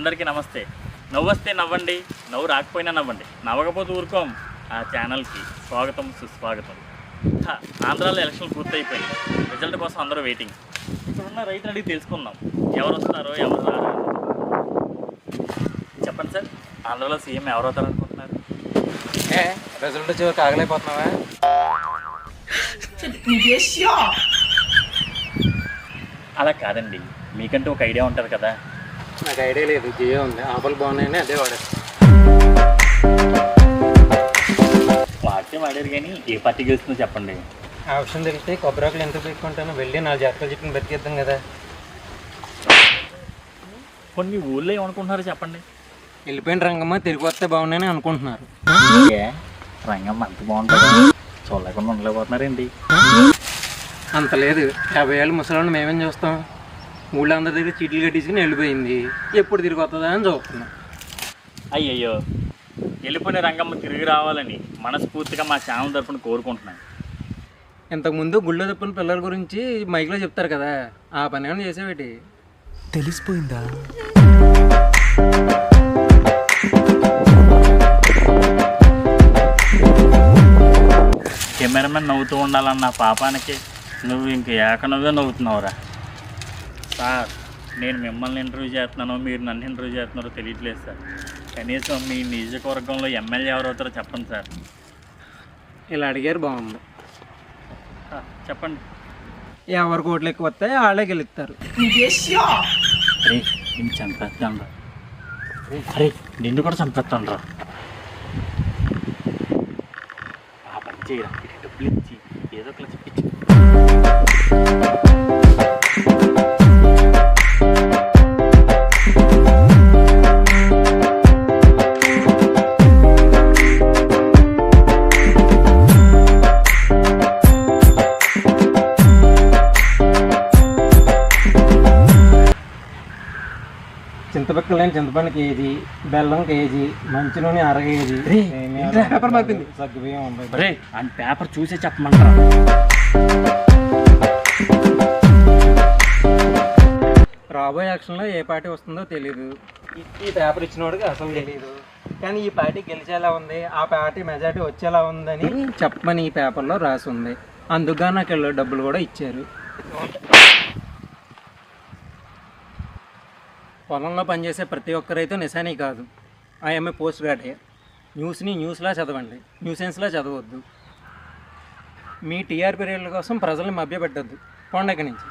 అందరికీ నమస్తే. నవ్వొస్తే నవ్వండి, నవ్వు రాకపోయినా నవ్వండి, నవ్వకపోతే ఊరుకోం. ఆ ఛానల్కి స్వాగతం, సుస్వాగతం. ఆంధ్రాలో ఎలక్షన్లు పూర్తయిపోయింది. రిజల్ట్ కోసం అందరూ వెయిటింగ్. ఇక్కడున్న రైతులు అడిగి తెలుసుకుందాం, ఎవరు వస్తారో ఎవరు రారో. చెప్పండి సార్, ఆంధ్రాలో సీఎం ఎవరు అవుతారు అనుకుంటున్నారు? రిజల్ట్ చివరికి ఆగలేకపోతున్నావా? అలా కాదండి, మీకంటూ ఒక ఐడియా ఉంటుంది కదా. నాకు ఐడియా లేదు. జియో ఉంది, ఆఫర్లు బాగున్నాయని అదే వాడేస్తాను. వాడితే వాడారు కానీ ఏ పార్టీ గెలుస్తుందో చెప్పండి. ఆ విషయం తెలిస్తే కొబ్బరాకులు ఎంత పెట్టుకుంటానో వెళ్ళి 4 జాతకాలు చెప్పిన బతికేద్దాం కదా. కొన్ని ఊళ్ళో ఏమనుకుంటున్నారో చెప్పండి. వెళ్ళిపోయిన రంగమ్మ తిరిగి వస్తే బాగున్నాయని అనుకుంటున్నారు. రంగం అంత బాగుంటుంది, చూడలేకుండా ఉండలేకపోతున్నారండి. అంత లేదు, 50 ఏళ్ళు ముసలాన్ని మేమేం చూస్తాం. ఊళ్ళో అందరి దగ్గర చీటీలు కట్టించుకుని వెళ్ళిపోయింది, ఎప్పుడు తిరిగి వస్తుందా అని చూస్తున్నాం. అయ్యయ్యో, వెళ్ళిపోయిన రంగమ్మ తిరిగి రావాలని మనస్ఫూర్తిగా మా ఛానల్ తరఫున కోరుకుంటున్నాను. ఇంతకుముందు గుళ్ళో తప్పిన పిల్లల గురించి మైక్లో చెప్తారు కదా, ఆ పని ఏమైనా చేసేవేటి? తెలిసిపోయిందా? కెమెరామెన్ నవ్వుతూ ఉండాలన్న పాపానికి నువ్వు ఇంక ఏకనవ్వే నవ్వుతున్నావురా. సార్, నేను మిమ్మల్ని ఇంటర్వ్యూ చేస్తున్నానో మీరు నన్ను ఇంటర్వ్యూ చేస్తున్నారో తెలియట్లేదు సార్. కనీసం మీ నియోజకవర్గంలో ఎమ్మెల్యే ఎవరు అవుతారో చెప్పండి సార్. ఇలా అడిగారు, బాగుంది. చెప్పండి. ఎవరికి ఓట్లు ఎక్కువ వస్తాయి వాళ్ళే గెలుస్తారు. అరే, నేను చంపేస్తాను రా. అరే, నిన్ను కూడా చంపేస్తాను రా. ఆ పని చేయరా, డబ్బులు ఇచ్చి ఏదో ఒకలా చెప్పించి. చింతపక్కలేని చింతపండు కేజీ, బెల్లం కేజీ, మంచి నూనె 1/2 కేజీ, సగ్గుబియ్యం 50. అరే, ఆ పేపర్ చూసే చెప్పమంటారా? రాబోయే యాక్షన్లో ఏ పార్టీ వస్తుందో తెలీదు. ఈ పేపర్ ఇచ్చినోడికి అసలు తెలీదు. కానీ ఈ పార్టీ గెలిచేలా ఉంది, ఆ పార్టీ మెజార్టీ వచ్చేలా ఉందని చెప్పమని ఈ పేపర్లో రాసి ఉంది. అందుకు నాకు డబ్బులు కూడా ఇచ్చారు. పొలంలో పనిచేసే ప్రతి ఒక్కరైతే నిశానీ కాదు. IMA post graduate. న్యూస్ని న్యూస్లా చదవండి, న్యూసెన్స్లా చదవద్దు. మీ టీఆర్పీ రేట్ల కోసం ప్రజల్ని మభ్యపెట్టద్దు. పోండి ఇక్కడి నుంచి.